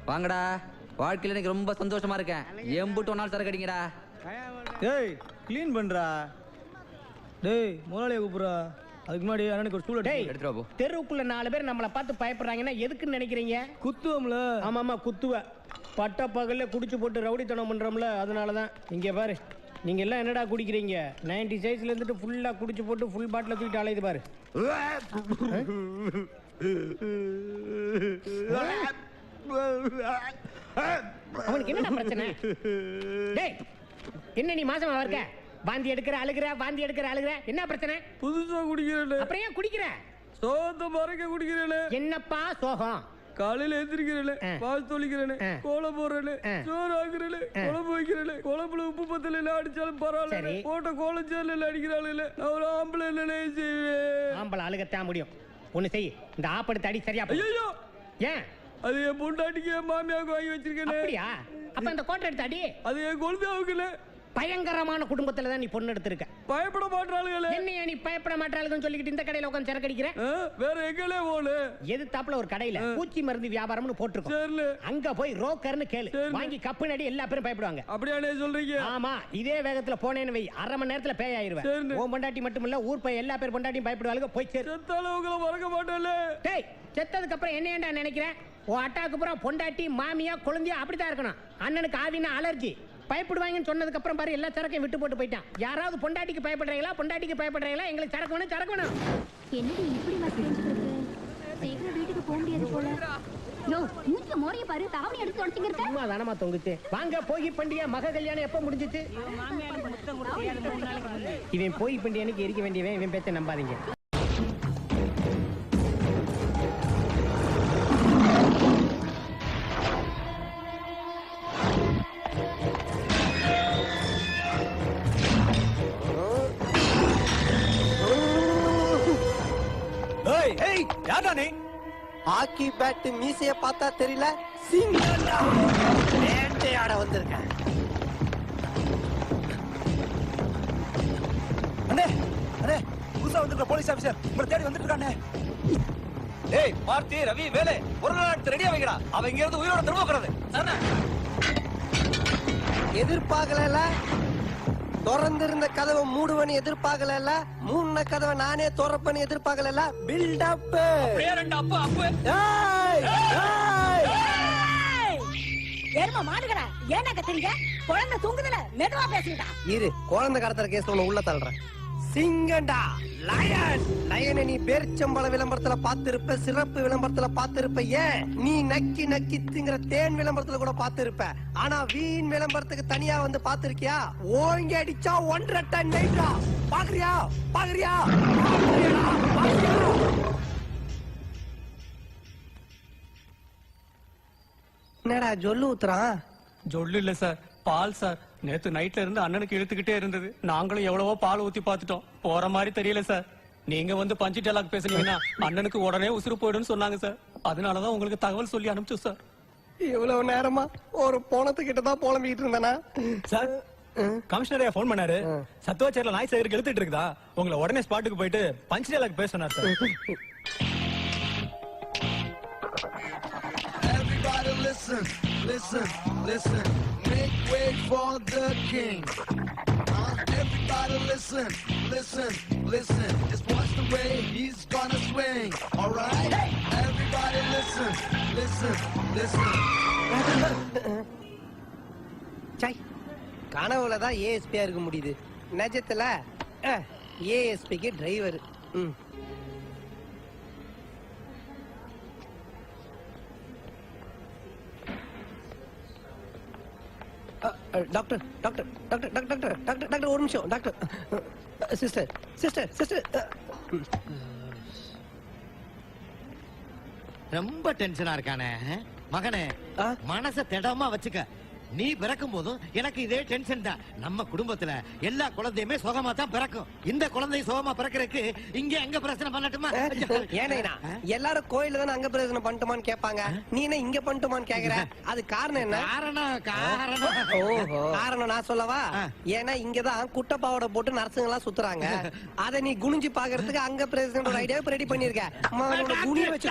வாங்கடா, வாழ்க்கையில எனக்கு ரொம்ப சந்தோஷமா இருக்கேன். எம்புட்டு ஒரு நாள் சரக்கு அடிங்கடா. டேய் க்ளீன் பண்றா. டேய் முதலாளியை கூப்பிடுறா. அதுக்கு முன்னாடி அண்ணனுக்கு ஒரு ஸ்டூல் எடுத்துட்டு போ. தெருவுக்குள்ள 4 பேர் நம்மளை பார்த்து பயப்படுறாங்கன்னா எதுக்குன்னு நினைக்கிறீங்க? குத்துவோம்ல. ஆமாமா குத்துவ. பட்ட பகல்ல குடிச்சு போட்டு ரவுடித்தனம் பண்றோம்ல, அதனாலதான். இங்க பாரு, நீங்க எல்லாம் என்னடா குடிக்கிறீங்க? 90 சைஸ்ல இருந்துட்டு ஃபுல்லா குடிச்சு போட்டு ஃபுல் பாட்டில தூக்கிட்டு அலையுது பாரு. அவனுக்கு என்னடா பிரச்சனை? டேய், என்ன நீ மாசமா இருக்க? வாந்தி எடுக்கிற அழுகிற, வாந்தி எடுக்கிற அழுகிற, என்ன பிரச்சனை? புதுசா குடிக்கிறேன். அப்புறம் ஏன் குடிக்கிற? சோகத்தை மறைக்க குடிக்கிறேன். என்னப்பா சோகம்? காலையில எந்திரிக்கிறேன், பால் தொளிக்கிறேன், கோலம் போடுறேன், சோறு ஆக்குறேன், குழம்பு வைக்கிறேன், குழம்புல உப்பு பத்தல அடிச்சாலும் பரவாயில்ல, போட்ட கோலம் சேரில் அடிக்கிறாள். நான் ஒரு ஆம்பளை என்ன செய்வேன்? ஆம்பளை அழுகத்தான் முடியும். ஒண்ணு செய், இந்த ஆப்படுத்து அடி சரியா. ஐயோ, ஏன்? அது என் பொண்டாட்டிக்கு என் மாமியாவுக்கு வாங்கி வச்சிருக்கேன். அப்படியா? அப்ப அந்த கோட்டை எடுத்து அடி. அது என் குழந்தையாவுக்கு. பயங்கரமான குடும்பத்துல தான் நீ பொண்ணு எடுத்திருக்க. பயப்பட மாட்டாளுங்களே. என்னைய நீ பயப்பட மாட்டாளுன்னு சொல்லிக்கிட்டு இந்த கடையில உட்கார்ந்து சரக்கு அடிக்கிற? வேற எங்கலே போல எதிர்த்தாப்புல ஒரு கடையில பூச்சி மருந்து வியாபாரம்னு போட்டுருக்கோம். அங்க போய் ரோக்கர்னு கேளு, வாங்கி கப்பு நடி எல்லா பேரும் பயப்படுவாங்க. அப்படியானே சொல்றீங்க? ஆமா, இதே வேகத்துல போனேன்னு வை, அரை மணி நேரத்துல பேய் ஆயிருவேன். உன் பொண்டாட்டி மட்டும் இல்ல, ஊர் போய் எல்லா பேர் பொண்டாட்டியும் பயப்படுவாங்க. போய் சேரு. செத்தாலவங்கள மறக்க மாட்டேல. டேய், செத்ததுக்கு அப்புறம் என்ன ஏண்டா நினைக்கிறேன்? உன் அட்டாக்கு அப்புறம் பொண்டாட்டி மாமியா குழந்தையா அப்படித்தான் இருக்கணும். அண்ணனுக்கு ஆவினா அலர்ஜி, பயப்படுவாங்கன்னு சொன்னதுக்கு அப்புறம் பாரு எல்லா சரக்கையும் விட்டு போட்டு போயிட்டான். யாராவது பொண்டாட்டிக்கு பயப்படுறீங்களா? பொண்டாட்டிக்கு பயப்படுறீங்களா? எங்களுக்கு சரக்கு வேணும், சரக்கு வேணும். என்னடி இப்படி மெசேஜ் இருக்கு? சீக்கிரம் வீட்டுக்கு போக முடியாது போல. யோ, மூஞ்சி மோரிய பாரு, தாவணி எடுத்து தொடச்சிங்க இருக்க. அம்மா தானமா தொங்குச்சு. வாங்க, போகி பண்டிகை மக கல்யாணம் எப்ப முடிஞ்சிச்சு? இவன் போகி பண்டிகைக்கு எரிக்க வேண்டியவன். இவன் பேச்ச நம்பாதீங்க. ஹாக்கி பேட் மீசைய பார்த்தா தெரியல, சிங்கண்டா வேட்டையாட வந்திருக்கேன். அண்ணே, அண்ணே, புதுசா வந்திருக்க போலீஸ் ஆபீசர் உங்களை தேடி வந்துட்டு இருக்கானே. ஏய் பார்த்தி, ரவி, வேலை ஒரு நாள் எடுத்து ரெடியா வைக்கிறா. அவன் இங்க இருந்து உயிரோட திரும்ப கூடாது. எதிர்பார்க்கல, திறந்திருந்த கதவை மூடுவனு எதிர்பார்க்கல, மூணு கதவை நானே திறப்பேன்னு எதிர்பார்க்கல. Build up. ஏர்மா மாடுகடா, ஏன்னா கத்துறீங்க? குழந்தை தூங்குதுல, மெதுவா பேசுங்கடா. இரு, குழந்தை கடத்துற கேஸ்ல உள்ள தள்ளுறேன். சிங்கண்டா, லயன். லயனை நீ பேரிச்சம்பழ விளம்பரத்துல பாத்திருப்ப, சிறப்பு விளம்பரத்துல பாத்திருப்ப, ஏன் நீ நக்கி நக்கி திங்கிற தேன் விளம்பரத்துல கூட பாத்திருப்ப. ஆனா வீண் விளம்பரத்துக்கு தனியா வந்து பாத்திருக்கியா? ஓங்கி அடிச்சா 1.5 டன் நைட்ரா. பாக்குறியா? பாக்குறியா? என்னடா ஜொல்லு ஊத்துறான்? ஜொல்லு இல்ல சார், பால் சார். நேத்து நைட்ல இருந்து அண்ணனுக்கு இழுத்துக்கிட்டே இருந்தது. நாங்களும் எவ்வளவோ பால் ஊத்தி பாத்துட்டோம், போற மாதிரி தெரியல சார். நீங்க வந்து பஞ்சு டேலாக் பேசுனீங்கன்னா அண்ணனுக்கு உடனே உசுறு போயிடுன்னு சொன்னாங்க சார். அதனாலதான் உங்களுக்கு தகவல் சொல்லி அனுப்பிச்சோம் சார். இவ்வளவு நேரமா ஒரு போனத்துக்கிட்டதான் புலம்பிட்டு இருந்தானா சார்? கமிஷனரே போன் பண்ணாரு. சத்துவாச்சேரியில நாய் சேகருக்கு எடுத்துட்டு இருக்குதா, உங்களை உடனே ஸ்பாட்டுக்கு போயிட்டு பஞ்சு டேலாக் பேச சொன்னார் sir. Listen, listen, listen. Make way for the king. Everybody listen, listen, listen. Just watch the way he's gonna swing. All right? Everybody listen, listen, listen. சை, கனவுலதான் ஏஎஸ்பியா இருக்க முடியுது. நிஜத்துல ஏஎஸ்பிக்கு driver. Doctor doctor doctor doctor doctor doctor ஒரு நிமிஷம் doctor. Sister sister sister. ரொம்ப டென்ஷனா இருக்கானே மகனே, மனச திடமா வச்சுக்க. நீ பிறக்கும் போதும் எனக்கு இதே டென்ஷன் தான். நம்ம குடும்பத்துல எல்லா குழந்தையுமே சுகமா தான் பிறக்கும். இந்த குழந்தை சுகமா பிறக்கிறதுக்கு இங்க அங்க பிரச்சனை பண்ணட்டுமா? ஏன்னா எல்லாரும் கோயில்ல தானே அங்க பிரயோஜனம் பண்ணிட்டுமான்னு கேட்பாங்க. நீ என்ன இங்க பண்ணிட்டுமான்னு கேக்குற? அது காரணம் என்ன? காரணம் நான் சொல்லவா? ஏன்னா இங்கதான் குட்டப்பாவோட போட்டு நர்சுங்க எல்லாம் சுத்துறாங்க. அத நீ குனிஞ்சு பாக்குறதுக்கு அங்க பிரயோஜனம் ஐடியா ரெடி பண்ணிருக்க. குனிய வச்சு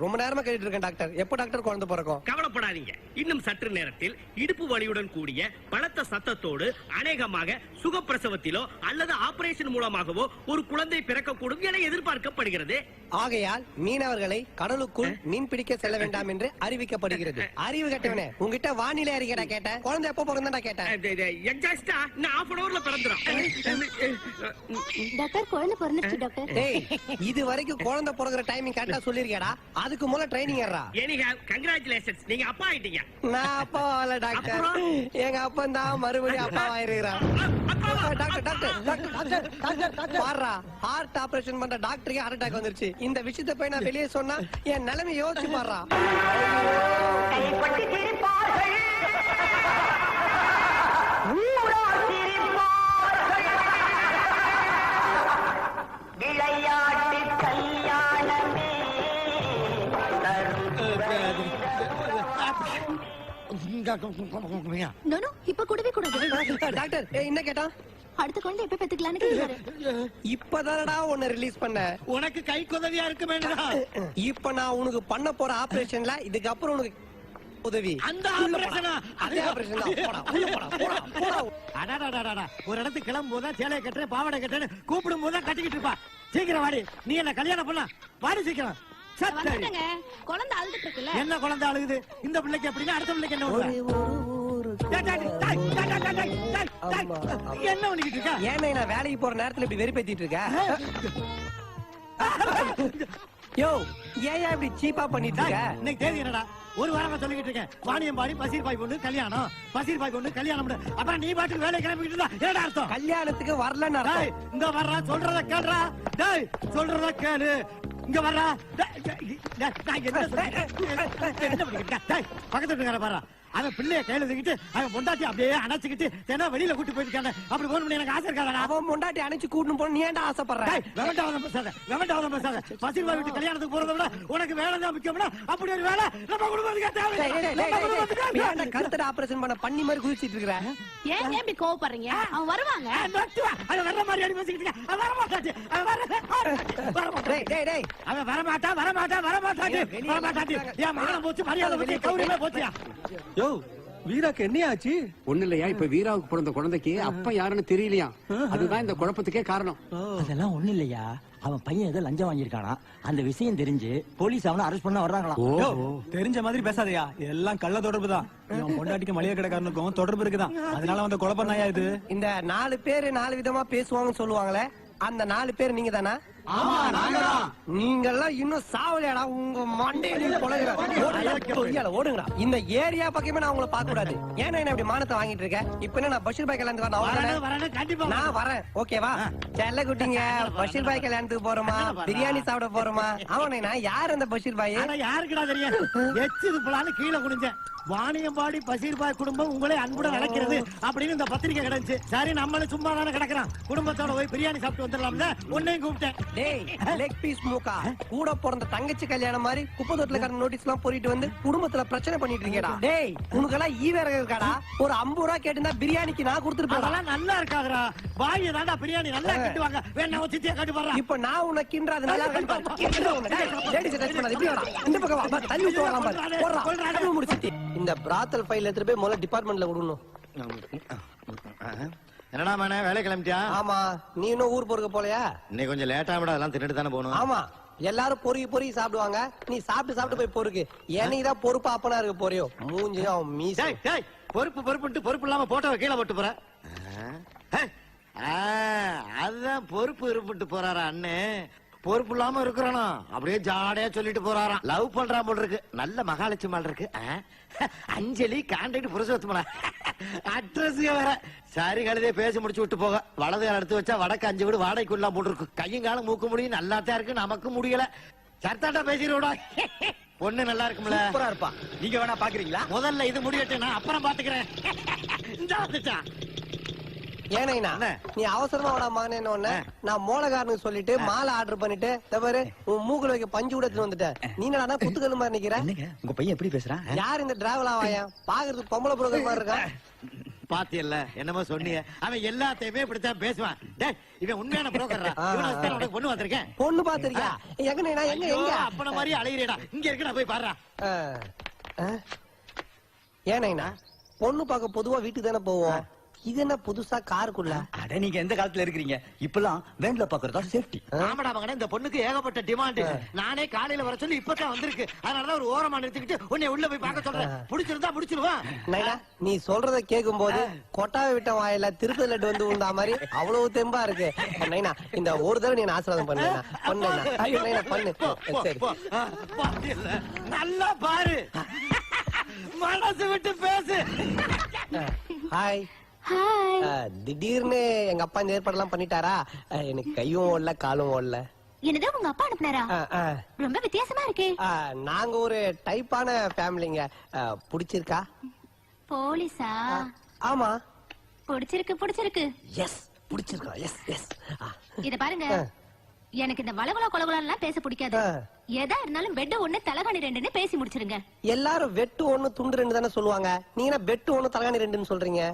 ரொம்ப நேரமா கேட்டு இருக்கேன் டாக்டர். எப்ப டாக்டர் குழந்தை பிறக்கும்? கவலைப்படாதீங்க, இன்னும் சற்று நேரத்தில் இடுப்பு வலியுடன் கூடிய பலத்த சத்தத்தோடு அநேகமாக சுகப்பிரசவத்திலோ அல்லது ஆபரேஷன் மூலமாகவோ ஒரு குழந்தை பிறக்கக்கூடும் என எதிர்பார்க்கப்படுகிறது. ஆகையால் மீனவர்களை கடலுக்குள் மீன் பிடிக்க செல்ல வேண்டாம் என்று அறிவிக்கப்படுகிறது. அறிவு கட்டவனே, உங்ககிட்ட வானிலை அறிக்கைடா கேட்டேன். குழந்தை எப்ப பிறந்தா கேட்டேன். எக்ஸாக்ட்டா நான் half an hourல பிறந்துரும். டாக்டர் குழந்தை பிறந்துச்சு டாக்டர். டேய், இது வரைக்கும் குழந்தை பிறகுற டைமிங் கரெக்டா சொல்லிருக்கேடா. அதுக்கு முதல்ல ட்ரைனிங் ஏறா. Anyhow, congratulations, நீங்க அப்பா ஆயிட்டீங்க. நான் அப்பா ஆல டாக்டர். எங்க அப்பா தான் மறுபடியும் அப்பா ஆயிருக்கிறான். டாக்டர் டாக்டர் டாக்டர் டாக்டர் பாருடா, ஹார்ட் ஆபரேஷன் பண்ற டாக்டருக்கு ஹார்ட் அட்டாக் வந்துருச்சு. இந்த விஷயத்தை போய் நான் வெளியே சொன்னா என் நிலைமை யோசிச்சு பாருடா. நோ இப்ப கூடவே கூடாது. டாக்டர் என்ன கேட்டா? அடுத்த குழந்தை எப்ப பெத்துக்கலாம்னு கேக்குறாரு. இப்பதானடா உன்னை ரிலீஸ் பண்ண. உனக்கு கை உதவியா இருக்கு வேண்டாம். இப்ப நான் உனக்கு பண்ண போற ஆபரேஷன்ல இதுக்கு அப்புறம் உனக்கு உதவி. அந்த ஆபரேஷனா? அதே ஆபரேஷன் தான். போடா உள்ள போடா போடா போடா. அடடடடடா, ஒரு இடத்துக்கு கிளம்பும் போதா சேலைய கட்டுறேன் பாவாடை கட்டுறேன் கூப்பிடும் போதா கட்டிக்கிட்டு இருப்பா. சீக்கிரம் வாடி, நீ என்ன கல்யாணம் பண்ணலாம் வாடி சீக்கிரம். வந்துட்டங்க, குழந்தை அழுதுட்டு இருக்குல்ல. என்ன குழந்தை அழுகுது? இந்த பிள்ளைக்கு அப்படின்னா அடுத்த பிள்ளைக்கு என்ன என்ன பண்ணிக்கிட்டு இருக்கா? ஏன்னா நான் வேலைக்கு போற நேரத்துல இப்படி வெறுப்பேத்திட்டு இருக்க? யோ, ஏன் இப்படி சீப்பா பண்ணிட்டு இருக்க? இன்னைக்கு தேதி என்னடா? ஒரு வாரமா சொல்லிக்கிட்டு இருக்கேன், வாணியம்பாடி பசீர் பாய் பொண்ணு கல்யாணம், பசீர் பாய் பொண்ணு கல்யாணம். அப்புறம் நீ பாட்டுக்கு வேலை கிளம்பிக்கிட்டு இருந்தா என்னடா அர்த்தம்? கல்யாணத்துக்கு வரலன்னு அர்த்தம். இங்க வர்றா, சொல்றத கேளுடா. டேய், சொல்றத கேளு. இங்க வர்றா. பக்கத்துல இருக்கார பாரு, அவன் பிள்ளைய கையில தூக்கிட்டு அவன் பொண்டாட்டி அப்படியே அணைச்சுக்கிட்டு ஏன்னா வெளியில கூட்டி போயிருக்காங்க. அப்படி போகணும்னு எனக்கு ஆசை இருக்காதா? அவன் பொண்டாட்டி அணைச்சு கூட்டணும் போன நீ ஏன்டா ஆசைப்படுற? வெவண்டாவதம் பேசாத. பசீர் பாய் வீட்டு கல்யாணத்துக்கு போறதை விட உனக்கு வேலை தான் முக்கியம்னா அப்படி ஒரு வேலை நம்ம குடும்பத்துக்கு தேவை. கருத்தட ஆபரேஷன் பண்ண பண்ணி மாதிரி குதிச்சிட்டு இருக்கிற. ஏன் இப்படி கோவப்படுறீங்க? அவன் வருவாங்க. அவன் வர்ற மாதிரி அடி பேசிக்கிட்டு அவன் வரமாட்டாச்சு. அவன் வரமாட்டான். என் மானம் போச்சு, மரியாதை போச்சு, கௌரியமே போச்சியா? யோ, வீராக்கு என்ன ஆச்சு? ஒண்ணு இல்லையா, இப்ப வீராவுக்கு பிறந்த குழந்தைக்கு அப்ப யாருன்னு தெரியலையா. அதுதான் இந்த குழப்பத்துக்கே காரணம். அதெல்லாம் ஒண்ணு இல்லையா, அவன் பையன் ஏதோ லஞ்சம் வாங்கியிருக்கானா, அந்த விஷயம் தெரிஞ்சு போலீஸ் அவனை அரெஸ்ட் பண்ண வர்றாங்களாம். தெரிஞ்ச மாதிரி பேசாதயா, எல்லாம் கள்ள தொடர்பு தான். இவன் பொண்டாட்டிக்கு மளிகை கடைக்காரனுக்கும் தொடர்பு இருக்குதான். அதனால வந்து கொலை பண்ணாயா இது? இந்த 4 பேரு 4 விதமா பேசுவாங்கன்னு சொல்லுவாங்களே, அந்த 4 பேர் நீங்க தானா? நீங்கெல்லாம் இன்னும் சாவலையாடா. உங்க மண்டையில ஓடுங்கடா. இந்த ஏரியா பக்கமே நான் உங்களை பார்க்க கூடாது. ஏன்னா என்ன இப்படி மானத்தை வாங்கிட்டு இருக்கேன்? இப்ப என்ன நான் பஷீர் பாய் கல்யாணத்துக்கு நான் வரேன், ஓகேவா? செல்ல குட்டிங்க, பஷீர் பாய் கல்யாணத்துக்கு போறோமா, பிரியாணி சாப்பிட போறோமா? அவனா யார் அந்த பஷீர் பாய்? யாருக்குடா தெரியும்? எச்சு போலான்னு கீழே குடிஞ்சேன். வாணியம்பாடி பசீர் பாய் குடும்பம் உங்களே அன்புடன் நடக்கிறது அப்படின்னு இந்த பத்திரிக்கை கிடைச்சு. சரி, நம்மளும் சும்மா தானே கிடக்குறான், குடும்பத்தோட போய் பிரியாணி சாப்பிட்டு வந்துடலாம்ல உன்னையும் கூப்பிட்டேன். லெக் பீஸ் மூக்கா கூட பிறந்த தங்கச்சி கல்யாணம் மாதிரி குப்பை தொட்டில கடந்த நோட்டீஸ் எல்லாம் போயிட்டு வந்து குடும்பத்துல பிரச்சனை பண்ணிட்டு இருக்கேடா. டேய், உனக்கெல்லாம் ஈவேற இருக்காடா? ஒரு 50 ரூபா கேட்டுனா பிரியாணிக்கு நான் கொடுத்துட்டு போறேன். நல்லா இருக்காதுடா, வாயை தாண்டா பிரியாணி நல்லா கட்டுவாங்க. வேணா சித்தியா கட்டு போறேன். இப்ப நான் உன்னை கிண்டாது நல்லா முடிச்சிட்டு இந்த பிராத்தல் ஃபைல் எடுத்துட்டு போய் முதல்ல டிபார்ட்மெண்ட்ல விடணும். என்னடா மேனே, வேலை கிளம்பிட்டியா? ஆமா, நீ இன்னும் ஊர் போறதுக்கு போலையா? இன்னைக்கு கொஞ்சம் லேட்டா விட, அதெல்லாம் தின்னுட்டு தானே போகணும். ஆமா, எல்லாரும் பொறுக்கி சாப்பிடுவாங்க. நீ சாப்பிட்டு போய் பொறுக்கு. என்னைக்குதான் பொறுப்பு அப்பனா இருக்க போறியோ? மூஞ்சியும் மீசை. பொறுப்பு பொறுப்பு இல்லாம போட்டோ கீழே போட்டு போற. அதுதான் பொறுப்பு இருப்பிட்டு போறாரா அண்ணே. பொறுப்பு இல்லாம இருக்கிறானா அப்படியே ஜாடையா சொல்லிட்டு போறாராம். லவ் பண்றான் போல இருக்கு. நல்ல மகாலட்சுமி இருக்கு. அஞ்சலி கான்டாக்ட் புருஷோத்தமனா அட்ரஸ் வேற. சரி, கழுதே பேசி முடிச்சு விட்டு போக. வலது கால எடுத்து வச்சா வடக்கு 5 வீடு வாடகைக்குள்ள போட்டு இருக்கு. கையும் காலம் மூக்க முடியும் நல்லாத்தான் இருக்கு, நமக்கு முடியல. சர்த்தாட்டா பேசிடுவோடா. பொண்ணு நல்லா இருக்கும்ல? சூப்பரா இருப்பா. நீங்க வேணா பாக்குறீங்களா? முதல்ல இது முடியட்டும், நான் அப்புறம் பாத்துக்கிறேன். இந்த வந்துட்டான். ஏனைனா நீ அவசரமா வாடா மகனேன்னு உடனே நான் மோளகாரனுக்கு சொல்லிட்டு மாலை ஆர்டர் பண்ணிட்டு தவறு உன் மூக்குல வைக்க பஞ்சு கூட எடுத்துட்டு வந்துட்டேன். நீ என்னடா குத்துக்கல் மாதிரி நிக்கிற? உங்க பையன் எப்படி பேசுறான்? யார் இந்த டிராவல் ஆவாயா? பாக்குறதுக்கு பொம்பளை புரோக்கர் மாதிரி இருக்கான். பாத்தியல்ல என்னமோ சொன்னீங்க, அவன் எல்லாத்தையுமே இப்படித்தான் பேசுவான். டேய், இவன் உண்மையான புரோக்கரா? உனக்கு பொண்ணு வந்திருக்கேன். பொண்ணு பாத்திருக்கியா? எங்க எங்க அப்பன மாதிரி அலையிறேடா. இங்க இருக்கு, நான் போய் பாடுறா. ஏனைனா பொண்ணு பார்க்க பொதுவா வீட்டுக்கு தானே போவோம். இது என்ன புதுசா காருக்குள்ள? அட நீங்க எந்த காலத்துல இருக்கிறீங்க? இப்பெல்லாம் வேன்ல பாக்குறதா சேஃப்டி. ஆமாடா மகனே, இந்த பொண்ணுக்கு ஏகப்பட்ட டிமாண்ட். நானே காலையில வர சொல்லி இப்பதான் வந்திருக்கு. அதனாலதான் ஒரு ஓரமா நிறுத்திக்கிட்டு உன்னை உள்ள போய் பார்க்க சொல்றேன். பிடிச்சிருந்தா பிடிச்சிருவா. நீ சொல்றத கேட்கும் போது கொட்டாவை விட்ட வாயில திருப்பதி லட்டு வந்து உண்டா மாதிரி அவ்வளவு தெம்பா இருக்கு. நைனா இந்த ஒரு தடவை நீ ஆசீர்வாதம் பண்ணு. பண்ணு. சரி நல்லா பாரு, மனசு விட்டு பேசு. ஹாய். திடீர்னு எங்க அப்பா இந்த ஏற்பாடெல்லாம் பண்ணிட்டாரா? எனக்கு கையும் ஓடல காலும் ஓடல. என்னதான் உங்க அப்பா அனுப்புனாரா? ரொம்ப வித்தியாசமா இருக்கே. நாங்க ஒரு டைப்பான ஃபேமிலிங்க. பிடிச்சிருக்கா? போலீஸா? ஆமா. பிடிச்சிருக்கு. எஸ் பிடிச்சிருக்கா. எஸ். இத பாருங்க, எனக்கு இந்த வளவள கொலகுலாம் பேச பிடிக்காது. எதா இருந்தாலும் பெட் ஒண்ணு தலகாணி ரெண்டுன்னு பேசி முடிச்சிருங்க. எல்லாரும் வெட்டு ஒண்ணு துண்டு ரெண்டு தானே சொல்லுவாங்க. நீங்க என்ன பெட்டு ஒண்ணு தலகாணி ரெண்டுன்னு சொல்றீங்க?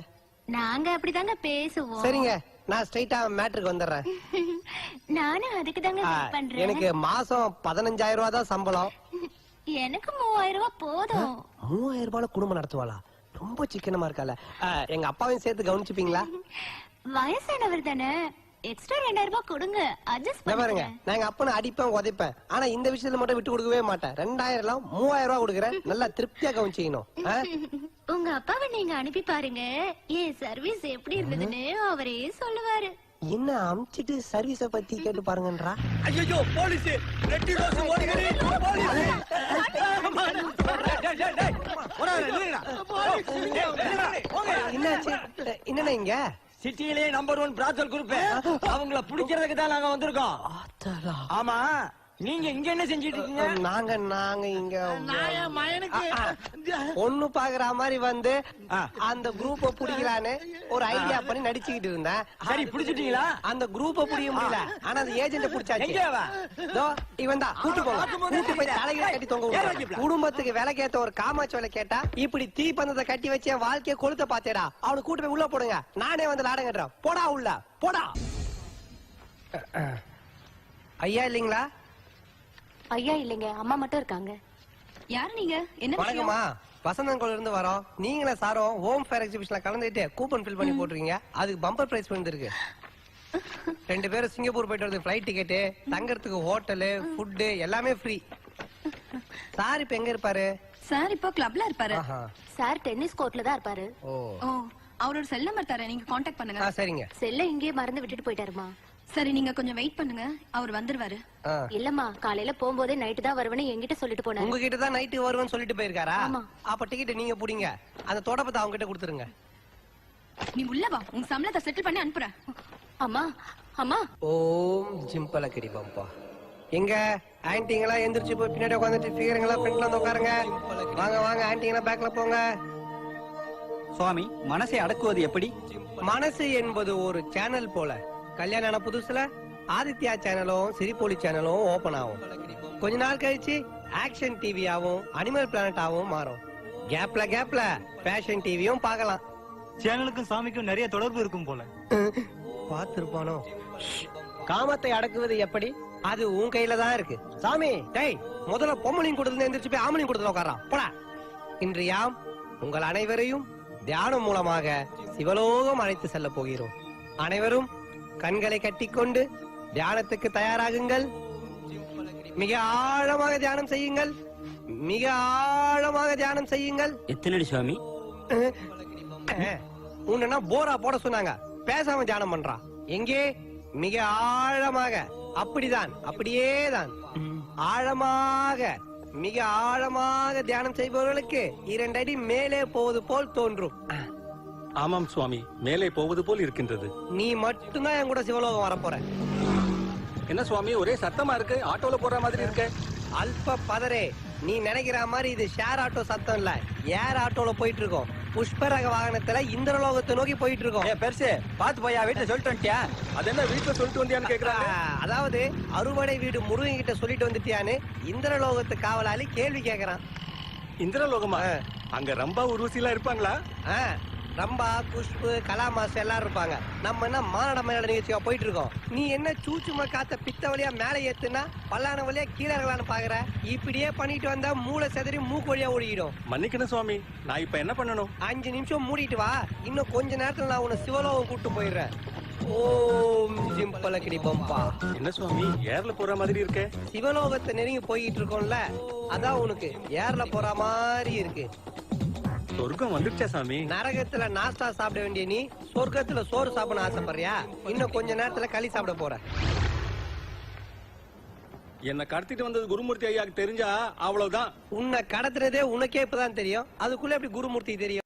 நாங்க அப்படிதாங்க பேசுவோம். சரிங்க, நான் ஸ்ட்ரைட்டா மேட்டருக்கு வந்துடுறேன். நானும் அதுக்கு தாங்க பண்றேன். எனக்கு மாசம் 15,000 ரூபாய் தான் சம்பளம். எனக்கு 3000 ரூபாய் போதும். 3000 ரூபாய்ல குடும்பம் நடத்துவாளா? ரொம்ப சிக்கனமா இருக்கால. எங்க அப்பாவையும் சேர்த்து கவனிச்சுப்பீங்களா? வயசானவர் தானே, எக்ஸ்ட்ரா 2000 ரூபாய் கொடுங்க, அட்ஜஸ்ட் பாருங்க. நான் எங்க அப்பனை அடிப்பேன் உதைப்பேன், ஆனா இந்த விஷயத்துல மட்டும் விட்டு கொடுக்கவே மாட்டேன். 2000 எல்லாம் 3000 ரூபாய் கொடுக்குறேன். நல்லா திருப்தியா கவனிச்சுக்கணும். உங்க அப்பாவை நீங்க அனுப்பி பாருங்க, ஏன் சர்வீஸ் எப்படி இருந்ததுன்னு அவரே சொல்லுவாரு. என்ன அமிச்சிட்டு சர்வீஸ பத்தி கேட்டு பாருங்கன்றா. ஐயோ போலீஸ், ரெட்டி ரோஸ் ஓடுகிறே போலீஸ். என்னாச்சு? என்னன்னா இங்க சிட்டியிலே நம்பர் 1 பிராச்சல் குரூப், அவங்கள பிடிக்கிறதுக்கு தான் நாங்க வந்திருக்கோம். ஆமா, நீங்க இங்க என்ன செஞ்சிட்டு இருக்கீங்க? நாங்க இங்க பொண்ணு பாக்குற மாதிரி வந்து அந்த குரூப்ப புடிக்கலான்னு ஒரு ஐடியா பண்ணி நடிச்சுக்கிட்டு இருந்தேன். சரி, பிடிச்சிட்டீங்களா? அந்த குரூப்ப புடிக்க முடியல, ஆனா அந்த ஏஜென்ட் புடிச்சாச்சு. இவன் தான் கூட்டு போய் தலையில கட்டி தொங்க விடு. குடும்பத்துக்கு விலை கேட்ட ஒரு காமாட்சி வேலை கேட்டா இப்படி தீ பந்தத்தை கட்டி வச்சு என் வாழ்க்கைய கொளுத்த பாத்தேடா. அவனுக்கு கூட்டு போய் உள்ள போடுங்க, நானே வந்து லாடம் கட்டுறேன். போடா உள்ள போடா. ஐயா இல்லீங்களா? ஐயா இல்லைங்க, அம்மா மட்டும் இருக்காங்க. யாரு நீங்க? என்ன வணக்கம்மா, வசந்தன் கோயில இருந்து வரோம். நீங்களே சாரும் ஹோம் ஃபேர் எக்ஸிபிஷன்ல கலந்துட்டு கூப்பன் ஃபில் பண்ணி போட்டுருக்கீங்க. அதுக்கு பம்பர் பிரைஸ் வந்துருக்கு. 2 பேரும் சிங்கப்பூர் போயிட்டு வரது, ஃபிளைட் டிக்கெட், தங்கறதுக்கு ஹோட்டலு, ஃபுட் எல்லாமே ஃப்ரீ. சார் இப்ப எங்க இருப்பாரு? சார் இப்போ கிளப்ல இருப்பாரு. சார் டென்னிஸ் கோர்ட்ல தான் இருப்பாரு. ஓ, அவரோட செல் நம்பர் தரேன், நீங்க கான்டாக்ட் பண்ணுங்க. சரிங்க. செல்ல இங்கேயே மறந்து விட்டுட்டு போயிட்டாருமா. சரி, நீங்க கொஞ்சம் வெயிட் பண்ணுங்க, அவர் வந்துருவாரு. இல்லம்மா, காலையில போகும்போதே நைட்டு தான் வருவேன்னு என்கிட்ட சொல்லிட்டு போனாரு. உங்ககிட்ட தான் நைட்டு வருவேன்னு சொல்லிட்டு போயிருக்காரா? அப்ப டிக்கெட் நீங்க புடிங்க, அந்த தொடப்பத்தை அவங்க கிட்ட கொடுத்துருங்க. நீ உள்ள வா, உங்க சம்பளத்தை செட்டில் பண்ணி அனுப்புறேன். அம்மா. ஓம் ஜிம்பலக்கடி பம்பா. எங்க ஆன்ட்டிங்களா எந்திரிச்சு போய் பின்னாடி உட்காந்துட்டு ஃபிகருங்களா ஃப்ரண்ட்ல வந்து உட்காருங்க. வாங்க ஆன்ட்டிங்களா பேக்ல போங்க. சுவாமி, மனசை அடக்குவது எப்படி? மனசு என்பது ஒரு சேனல் போல. கல்யாணம் ஆன புதுசுல ஆதித்யா சேனலும் சிரிப்பொலி சேனலும் ஓபன் ஆகும். கொஞ்ச நாள் கழிச்சு ஆக்ஷன் டிவியாவும் அனிமல் பிளானட்டாவும் மாறும். கேப்ல ஃபேஷன் டிவியும் பார்க்கலாம். சேனலுக்கும் சாமிக்கும் நிறைய தொடர்பு இருக்கும் போல. பார்த்திருப்பானோ? காமத்தை அடக்குவது எப்படி? அது உன் கையில தான் இருக்கு. சாமி, டேய், முதல்ல பொம்மலின் கூட்டத்துல எந்திரிச்சு போய் ஆமலின் கூட்டத்துல உட்காரான் போடா. இன்று யாம் உங்கள் அனைவரையும் தியானம் மூலமாக சிவலோகம் அழைத்து செல்ல போகிறோம். அனைவரும் கண்களை கட்டிக்கொண்டு தியானத்துக்கு தயாராகுங்கள். மிக ஆழமாக தியானம் செய்யுங்கள். மிக ஆழமாக தியானம் செய்யுங்கள். எத்தனை சுவாமி? உன்ன போரா போட சொன்னாங்க, பேசாம தியானம் பண்றா. எங்கே? மிக ஆழமாக. அப்படிதான், அப்படியேதான். ஆழமாக, மிக ஆழமாக தியானம் செய்பவர்களுக்கு 2 அடி மேலே போவது போல் தோன்றும். ஆமாம் சுவாமி, மேலே போவது போல் இருக்கின்றது. நீ மட்டும்தான் என் கூட சிவலோகம் வரப்போற. என்ன சுவாமி, ஒரே சத்தமா இருக்கு, ஆட்டோல போற மாதிரி இருக்கு. அல்ப பதரே, நீ நினைக்கிற மாதிரி இது ஷேர் ஆட்டோ சத்தம் இல்ல, ஏர் ஆட்டோல போயிட்டு இருக்கோம். புஷ்பரக வாகனத்துல இந்திரலோகத்தை நோக்கி போயிட்டு இருக்கோம். பெருசு பாத்து போயா, வீட்டுல சொல்லிட்டு வந்துட்டியா? அது என்ன வீட்டுல சொல்லிட்டு வந்தியான்னு கேக்குறாங்க. அதாவது அறுவடை வீடு முருகன் கிட்ட சொல்லிட்டு வந்துட்டியான்னு இந்திரலோகத்து காவலாளி கேள்வி கேக்குறான். இந்திரலோகமா? அங்க ரம்பா உருவசிலாம் இருப்பாங்களா? ரம்பா, குஷ்பு, கலாமாஸ் எல்லாரும் இருப்பாங்க. நம்ம என்ன மானட மேல நிகழ்ச்சியா போயிட்டு இருக்கோம். நீ என்ன சூச்சுமா காத்த பித்த வழியா மேல ஏத்துனா பல்லான வழியா கீழே இருக்கலான்னு பாக்குற. இப்படியே பண்ணிட்டு வந்தா மூளை செதறி மூக்கு வழியா ஓடிடும். மன்னிக்கணும் சுவாமி, நான் இப்ப என்ன பண்ணணும்? 5 நிமிஷம் மூடிட்டு வா, இன்னும் கொஞ்ச நேரத்துல நான் உன்னை சிவலோகம் கூட்டு போயிடுறேன். ஓம் சிம்பலக்கிடி பம்பா. என்ன சுவாமி ஏர்ல போற மாதிரி இருக்கே? சிவலோகத்தை நெருங்கி போயிட்டு இருக்கோம்ல, அதான் உனக்கு ஏர்ல போற மாதிரி இருக்கு. சொர்க்கம் வந்துடுச்சா சாமி? நரகத்துல நாஸ்டா சாப்பிட வேண்டிய நீ சொர்க்கத்துல சோறு சாப்பிட ஆசைப்படுறியா? இன்னும் கொஞ்ச நேரத்துல களி சாப்பிட போற. என்ன கடத்திட்டு வந்தது குருமூர்த்தி ஐயாக்கு தெரிஞ்சா அவ்வளவுதான். உன்னை கடத்துறதே உனக்கே இப்பதான் தெரியும், அதுக்குள்ள எப்படி குருமூர்த்தி தெரியும்?